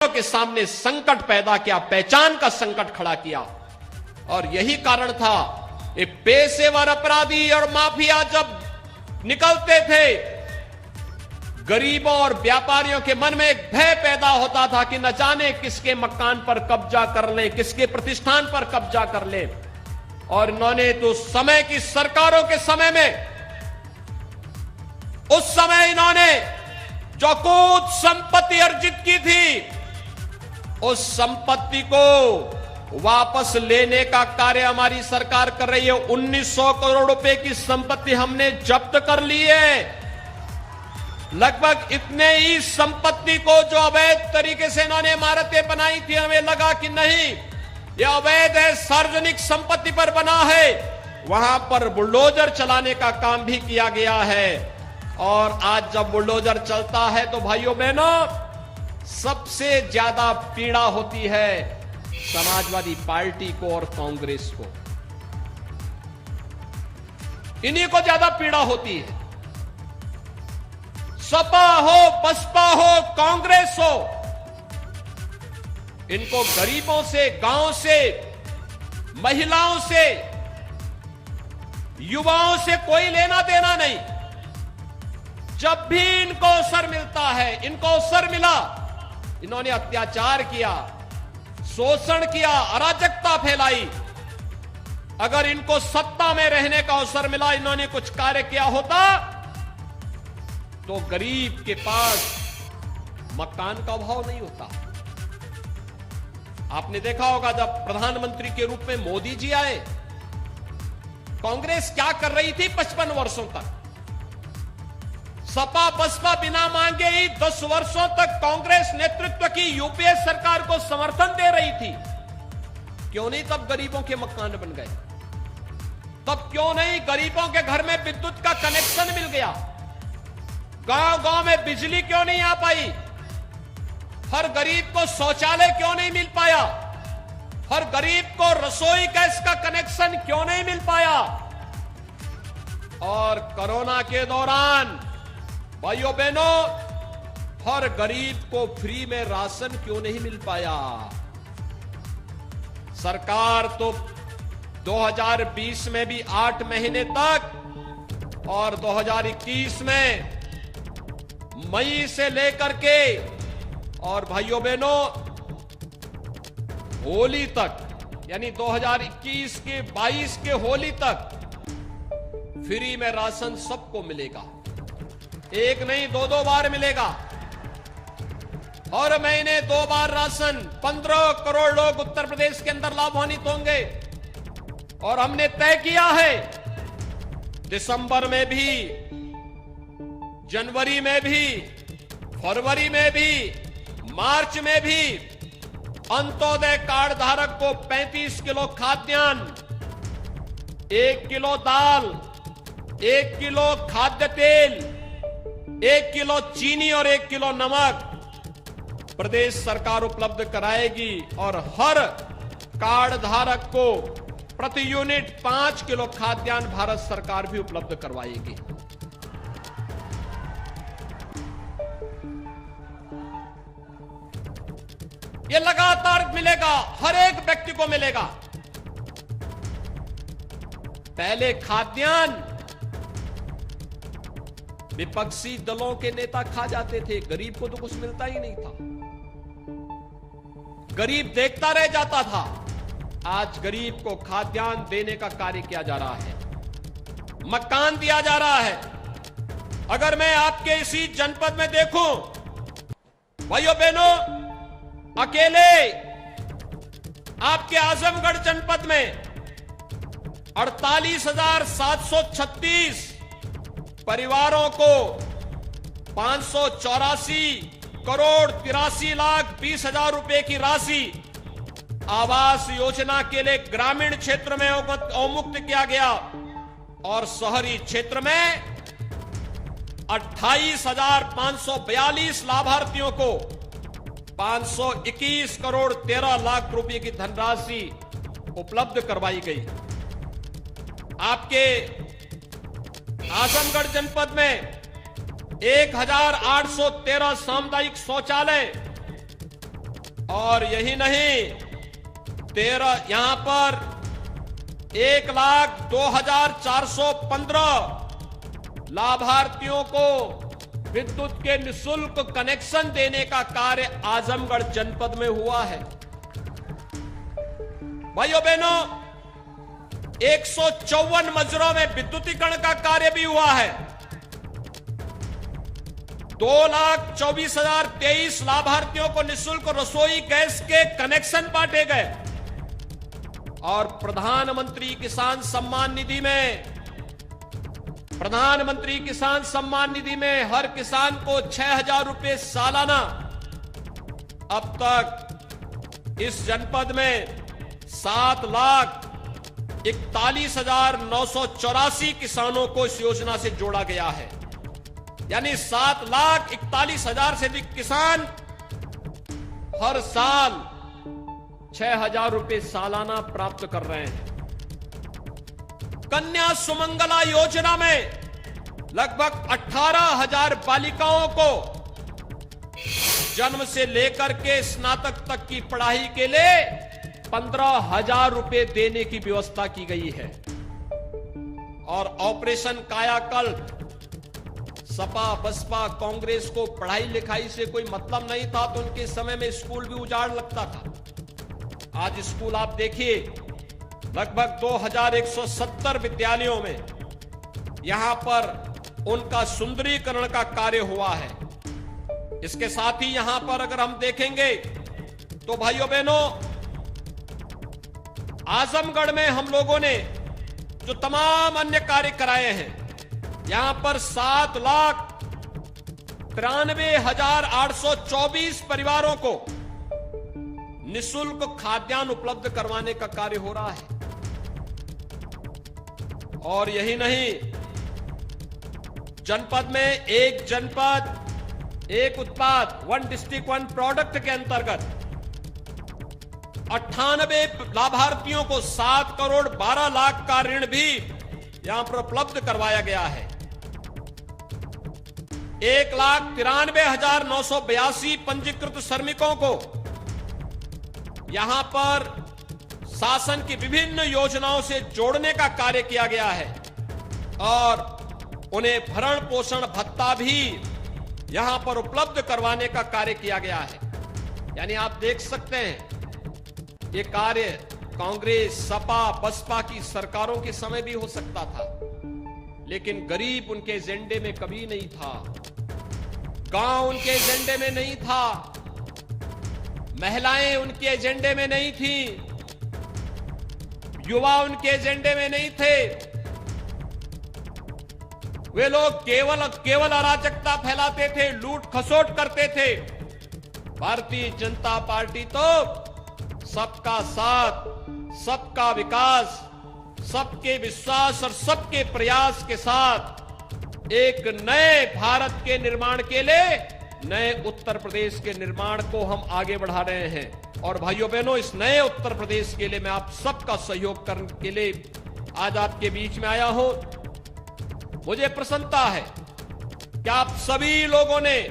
के सामने संकट पैदा किया, पहचान का संकट खड़ा किया। और यही कारण था ये पेशेवर अपराधी और माफिया जब निकलते थे, गरीबों और व्यापारियों के मन में एक भय पैदा होता था कि न जाने किसके मकान पर कब्जा कर ले, किसके प्रतिष्ठान पर कब्जा कर ले। और इन्होंने तो समय की सरकारों के समय में, उस समय इन्होंने जो कुछ संपत्ति अर्जित की थी, उस संपत्ति को वापस लेने का कार्य हमारी सरकार कर रही है। 1900 करोड़ रुपए की संपत्ति हमने जब्त कर ली है। लगभग इतने ही संपत्ति को जो अवैध तरीके से इन्होंने इमारतें बनाई थी, हमें लगा कि नहीं यह अवैध है, सार्वजनिक संपत्ति पर बना है, वहां पर बुलडोजर चलाने का काम भी किया गया है। और आज जब बुलडोजर चलता है तो भाइयों बहनों, सबसे ज्यादा पीड़ा होती है समाजवादी पार्टी को और कांग्रेस को। इन्हीं को ज्यादा पीड़ा होती है। सपा हो, बसपा हो, कांग्रेस हो, इनको गरीबों से, गांव से, महिलाओं से, युवाओं से कोई लेना देना नहीं। जब भी इनको अवसर मिलता है, इनको अवसर मिला, इन्होंने अत्याचार किया, शोषण किया, अराजकता फैलाई। अगर इनको सत्ता में रहने का अवसर मिला, इन्होंने कुछ कार्य किया होता, तो गरीब के पास मकान का अभाव नहीं होता। आपने देखा होगा जब प्रधानमंत्री के रूप में मोदी जी आए, कांग्रेस क्या कर रही थी 55 वर्षों तक। सपा बसपा बिना मांगे ही 10 वर्षों तक कांग्रेस नेतृत्व की यूपीए सरकार को समर्थन दे रही थी। क्यों नहीं तब गरीबों के मकान बन गए? तब क्यों नहीं गरीबों के घर में विद्युत का कनेक्शन मिल गया? गांव गांव में बिजली क्यों नहीं आ पाई? हर गरीब को शौचालय क्यों नहीं मिल पाया? हर गरीब को रसोई गैस का कनेक्शन क्यों नहीं मिल पाया? और कोरोना के दौरान भाइयों बहनों, हर गरीब को फ्री में राशन क्यों नहीं मिल पाया? सरकार तो 2020 में भी 8 महीने तक और 2021 में मई से लेकर के और भाइयों बहनों होली तक, यानी 2021 के 22 के होली तक फ्री में राशन सबको मिलेगा। एक नहीं 2-2 बार मिलेगा। हर महीने 2 बार राशन। 15 करोड़ लोग उत्तर प्रदेश के अंदर लाभान्वित होंगे। और हमने तय किया है दिसंबर में भी, जनवरी में भी, फरवरी में भी, मार्च में भी अंत्योदय कार्ड धारक को 35 किलो खाद्यान्न, 1 किलो दाल, 1 किलो खाद्य तेल, 1 किलो चीनी और 1 किलो नमक प्रदेश सरकार उपलब्ध कराएगी। और हर कार्ड धारक को प्रति यूनिट 5 किलो खाद्यान्न भारत सरकार भी उपलब्ध करवाएगी। ये लगातार मिलेगा, हर एक व्यक्ति को मिलेगा। पहले खाद्यान्न विपक्षी दलों के नेता खा जाते थे, गरीब को तो कुछ मिलता ही नहीं था, गरीब देखता रह जाता था। आज गरीब को खाद्यान्न देने का कार्य किया जा रहा है, मकान दिया जा रहा है। अगर मैं आपके इसी जनपद में देखूं भाइयों बहनों, अकेले आपके आजमगढ़ जनपद में 48,736 परिवारों को 584 करोड़ 83 लाख 20 हजार रुपए की राशि आवास योजना के लिए ग्रामीण क्षेत्र में अवमुक्त किया गया। और शहरी क्षेत्र में 28,542 लाभार्थियों को 521 करोड़ 13 लाख रुपए की धनराशि उपलब्ध करवाई गई। आपके आजमगढ़ जनपद में 1,813 सामुदायिक शौचालय और यही नहीं, 13 यहां पर 1,02,415 लाभार्थियों को विद्युत के निःशुल्क कनेक्शन देने का कार्य आजमगढ़ जनपद में हुआ है। भाइयों बहनों, 154 मजरों में विद्युतीकरण का कार्य भी हुआ है। 2,24,023 लाभार्थियों को निःशुल्क रसोई गैस के कनेक्शन बांटे गए और प्रधानमंत्री किसान सम्मान निधि में हर किसान को 6,000 रुपए सालाना। अब तक इस जनपद में 7,41,984 किसानों को इस योजना से जोड़ा गया है। यानी 7,41,000 से अधिक किसान हर साल 6,000 रुपए सालाना प्राप्त कर रहे हैं। कन्या सुमंगला योजना में लगभग 18,000 बालिकाओं को जन्म से लेकर के स्नातक तक की पढ़ाई के लिए 15,000 रुपए देने की व्यवस्था की गई है। और ऑपरेशन कायाकल्प, सपा बसपा कांग्रेस को पढ़ाई लिखाई से कोई मतलब नहीं था, तो उनके समय में स्कूल भी उजाड़ लगता था। आज स्कूल आप देखिए, लगभग 2,170 विद्यालयों में यहां पर उनका सुंदरीकरण का कार्य हुआ है। इसके साथ ही यहां पर अगर हम देखेंगे तो भाइयों बहनों, आजमगढ़ में हम लोगों ने जो तमाम अन्य कार्य कराए हैं, यहां पर 7,93,824 परिवारों को निःशुल्क खाद्यान्न उपलब्ध करवाने का कार्य हो रहा है। और यही नहीं, जनपद में एक जनपद एक उत्पाद, 1 डिस्ट्रिक्ट 1 प्रोडक्ट के अंतर्गत 98 लाभार्थियों को 7 करोड़ 12 लाख का ऋण भी यहां पर उपलब्ध करवाया गया है। 1,93,982 पंजीकृत श्रमिकों को यहां पर शासन की विभिन्न योजनाओं से जोड़ने का कार्य किया गया है और उन्हें भरण पोषण भत्ता भी यहां पर उपलब्ध करवाने का कार्य किया गया है। यानी आप देख सकते हैं, ये कार्य कांग्रेस, सपा, बसपा की सरकारों के समय भी हो सकता था, लेकिन गरीब उनके एजेंडे में कभी नहीं था, गांव उनके एजेंडे में नहीं था, महिलाएं उनके एजेंडे में नहीं थी, युवा उनके एजेंडे में नहीं थे। वे लोग केवल अराजकता फैलाते थे, लूट खसोट करते थे। भारतीय जनता पार्टी तो सबका साथ, सबका विकास, सबके विश्वास और सबके प्रयास के साथ एक नए भारत के निर्माण के लिए, नए उत्तर प्रदेश के निर्माण को हम आगे बढ़ा रहे हैं। और भाइयों बहनों, इस नए उत्तर प्रदेश के लिए मैं आप सबका सहयोग करने के लिए आज आपके बीच में आया हूं। मुझे प्रसन्नता है कि आप सभी लोगों ने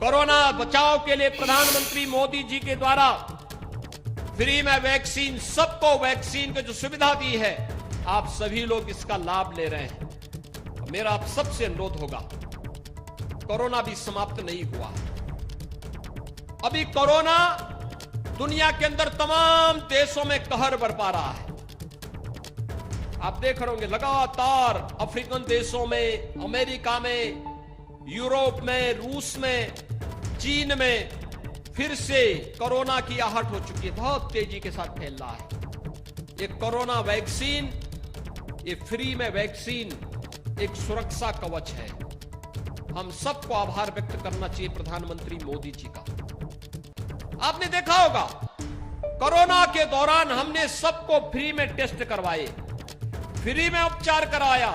कोरोना बचाव के लिए प्रधानमंत्री मोदी जी के द्वारा फ्री में वैक्सीन, सबको वैक्सीन की जो सुविधा दी है, आप सभी लोग इसका लाभ ले रहे हैं। मेरा आप सबसे अनुरोध होगा, कोरोना भी समाप्त नहीं हुआ। अभी कोरोना दुनिया के अंदर तमाम देशों में कहर बरपा रहा है। आप देख रहे होंगे लगातार अफ्रीकन देशों में, अमेरिका में, यूरोप में, रूस में, चीन में फिर से कोरोना की आहट हो चुकी है, बहुत तेजी के साथ फैल रहा है। ये कोरोना वैक्सीन, ये फ्री में वैक्सीन एक सुरक्षा कवच है। हम सबको आभार व्यक्त करना चाहिए प्रधानमंत्री मोदी जी का। आपने देखा होगा, कोरोना के दौरान हमने सबको फ्री में टेस्ट करवाए, फ्री में उपचार कराया,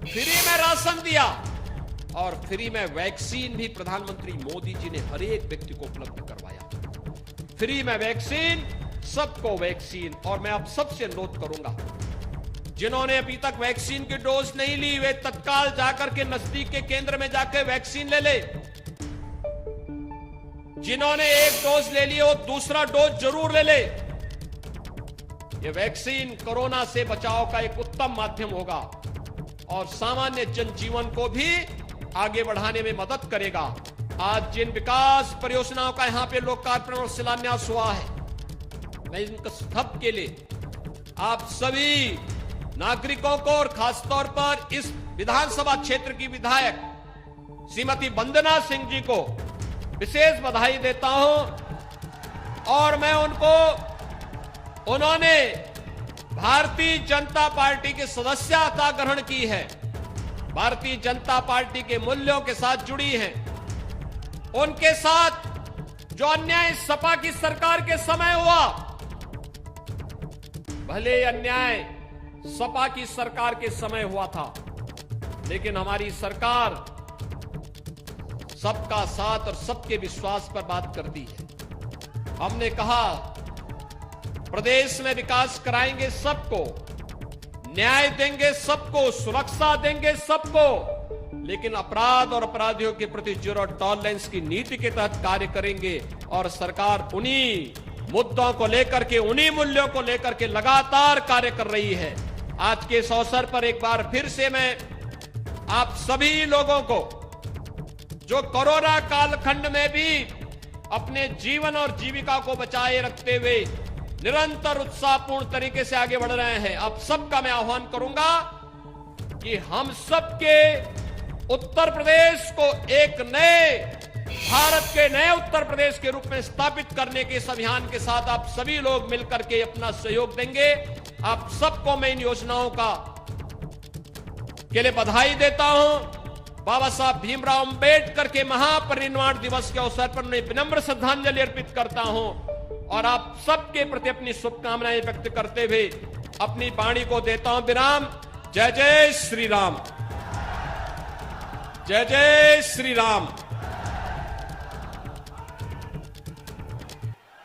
फ्री में राशन दिया और फ्री में वैक्सीन भी प्रधानमंत्री मोदी जी ने हर एक व्यक्ति को उपलब्ध करवाया। फ्री में वैक्सीन, सबको वैक्सीन। और मैं आप सबसे अनुरोध करूंगा, जिन्होंने अभी तक वैक्सीन की डोज नहीं ली, वे तत्काल जाकर के नजदीक के केंद्र में जाकर वैक्सीन ले ले। जिन्होंने एक डोज ले लिया वो दूसरा डोज जरूर ले ले। ये वैक्सीन कोरोना से बचाव का एक उत्तम माध्यम होगा और सामान्य जनजीवन को भी आगे बढ़ाने में मदद करेगा। आज जिन विकास परियोजनाओं का यहां पे लोकार्पण और शिलान्यास हुआ है, मैं इनका सब के लिए आप सभी नागरिकों को और खासतौर पर इस विधानसभा क्षेत्र की विधायक श्रीमती वंदना सिंह जी को विशेष बधाई देता हूं। और मैं उन्होंने भारतीय जनता पार्टी की सदस्यता ग्रहण की है, भारतीय जनता पार्टी के मूल्यों के साथ जुड़ी हैं। उनके साथ जो अन्याय सपा की सरकार के समय हुआ, भले अन्याय सपा की सरकार के समय हुआ था, लेकिन हमारी सरकार सबका साथ और सबके विश्वास पर बात करती है। हमने कहा प्रदेश में विकास कराएंगे सबको, न्याय देंगे सबको, सुरक्षा देंगे सबको, लेकिन अपराध और अपराधियों के प्रति जीरो टॉलरेंस की नीति के तहत कार्य करेंगे। और सरकार उन्हीं मुद्दों को लेकर के, उन्हीं मूल्यों को लेकर के लगातार कार्य कर रही है। आज के इस अवसर पर एक बार फिर से मैं आप सभी लोगों को, जो कोरोना कालखंड में भी अपने जीवन और जीविका को बचाए रखते हुए निरंतर उत्साहपूर्ण तरीके से आगे बढ़ रहे हैं, आप सबका मैं आह्वान करूंगा कि हम सबके उत्तर प्रदेश को एक नए भारत के नए उत्तर प्रदेश के रूप में स्थापित करने के इस अभियान के साथ आप सभी लोग मिलकर के अपना सहयोग देंगे। आप सबको मैं इन योजनाओं के लिए बधाई देता हूं। बाबा साहब भीमराव अंबेडकर के महापरिनिर्वाण दिवस के अवसर पर उन्हें विनम्र श्रद्धांजलि अर्पित करता हूं और आप सबके प्रति अपनी शुभकामनाएं व्यक्त करते हुए अपनी वाणी को देता हूं विराम। जय जय श्री राम, जय जय श्री राम।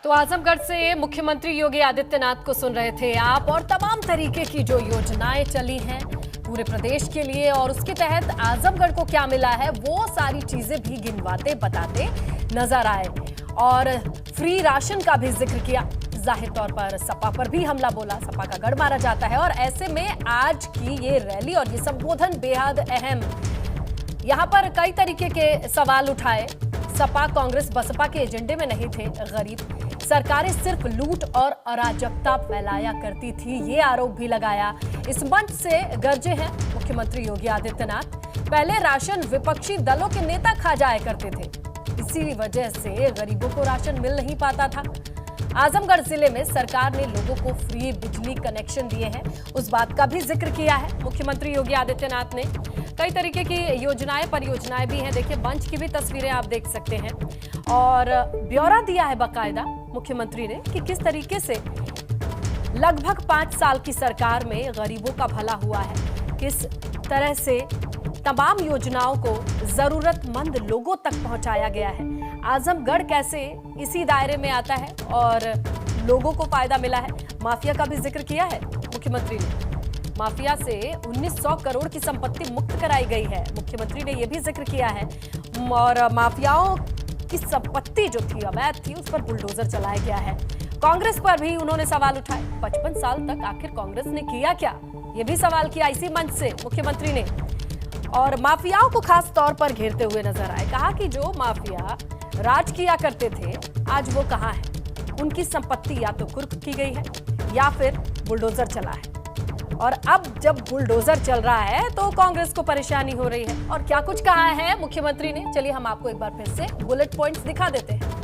तो आजमगढ़ से मुख्यमंत्री योगी आदित्यनाथ को सुन रहे थे आप, और तमाम तरीके की जो योजनाएं चली हैं पूरे प्रदेश के लिए और उसके तहत आजमगढ़ को क्या मिला है वो सारी चीजें भी गिनवाते बताते नजर आए। और फ्री राशन का भी जिक्र किया। जाहिर तौर पर सपा पर भी हमला बोला, सपा का गढ़ मारा जाता है। और ऐसे में आज की ये रैली और ये संबोधन बेहद अहम। यहाँ पर कई तरीके के सवाल उठाए। सपा कांग्रेस बसपा के एजेंडे में नहीं थे गरीब, सरकारें सिर्फ लूट और अराजकता फैलाया करती थी, ये आरोप भी लगाया। इस मंच से गरजे हैं मुख्यमंत्री योगी आदित्यनाथ। पहले राशन विपक्षी दलों के नेता खा जाया करते थे, इसी वजह से गरीबों को राशन मिल नहीं पाता था। आजमगढ़ जिले में सरकार ने लोगों को फ्री बिजली कनेक्शन दिए हैं, उस बात का भी जिक्र किया है मुख्यमंत्री योगी आदित्यनाथ ने। कई तरीके की योजनाएं परियोजनाएं भी हैं, देखिए मंच की भी तस्वीरें आप देख सकते हैं। और ब्यौरा दिया है बाकायदा मुख्यमंत्री ने कि किस तरीके से लगभग 5 साल की सरकार में गरीबों का भला हुआ है, किस तरह से तमाम योजनाओं को जरूरतमंद लोगों तक पहुंचाया गया है। आजमगढ़ कैसे इसी दायरे में आता है और लोगों को फायदा मिला है। माफिया का भी जिक्र किया है मुख्यमंत्री ने। माफिया से 1900 करोड़ की संपत्ति मुक्त कराई गई है, मुख्यमंत्री ने यह भी जिक्र किया है। और माफियाओं की संपत्ति जो थी अवैध थी, उस पर बुलडोजर चलाया गया है। कांग्रेस पर भी उन्होंने सवाल उठाए। 55 साल तक आखिर कांग्रेस ने किया क्या, यह भी सवाल किया इसी मंच से मुख्यमंत्री ने। और माफियाओं को खास तौर पर घेरते हुए नजर आए। कहा कि जो माफिया राज किया करते थे आज वो कहां है, उनकी संपत्ति या तो कुर्क की गई है या फिर बुलडोजर चला है। और अब जब बुलडोजर चल रहा है तो कांग्रेस को परेशानी हो रही है। और क्या कुछ कहा है मुख्यमंत्री ने, चलिए हम आपको एक बार फिर से बुलेट पॉइंट्स दिखा देते हैं।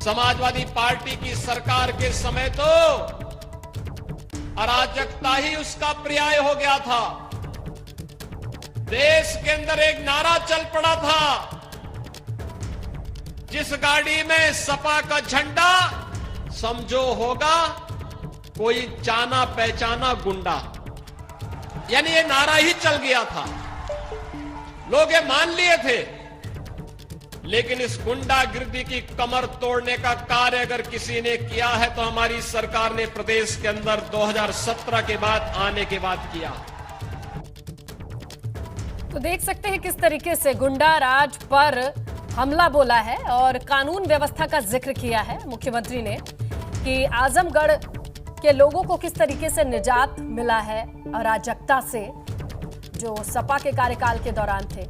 समाजवादी पार्टी की सरकार के समय तो अराजकता ही उसका पर्याय हो गया था। देश के अंदर एक नारा चल पड़ा था, जिस गाड़ी में सपा का झंडा समझो होगा कोई जाना पहचाना गुंडा, यानी ये नारा ही चल गया था। लोग ये मान लिए थे। लेकिन इस गुंडागिर्दी की कमर तोड़ने का कार्य अगर किसी ने किया है तो हमारी सरकार ने प्रदेश के अंदर 2017 के बाद आने के बाद किया। तो देख सकते हैं किस तरीके से गुंडा राज पर हमला बोला है और कानून व्यवस्था का जिक्र किया है मुख्यमंत्री ने कि आजमगढ़ के लोगों को किस तरीके से निजात मिला है अराजकता से जो सपा के कार्यकाल के दौरान थे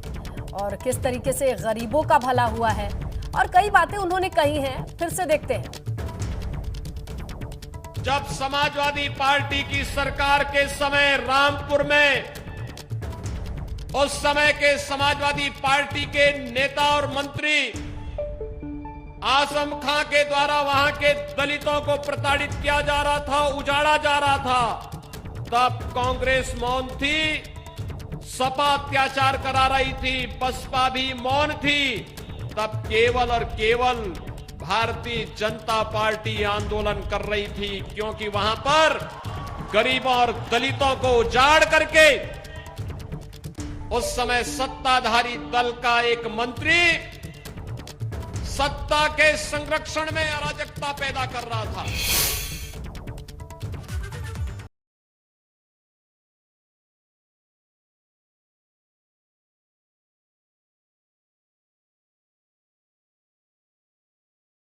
और किस तरीके से गरीबों का भला हुआ है और कई बातें उन्होंने कही हैं। फिर से देखते हैं। जब समाजवादी पार्टी की सरकार के समय रामपुर में उस समय के समाजवादी पार्टी के नेता और मंत्री आजम खां के द्वारा वहां के दलितों को प्रताड़ित किया जा रहा था, उजाड़ा जा रहा था, तब कांग्रेस मौन थी, सपा अत्याचार करा रही थी, बसपा भी मौन थी। तब केवल और केवल भारतीय जनता पार्टी आंदोलन कर रही थी, क्योंकि वहां पर गरीबों और दलितों को उजाड़ करके उस समय सत्ताधारी दल का एक मंत्री सत्ता के संरक्षण में अराजकता पैदा कर रहा था।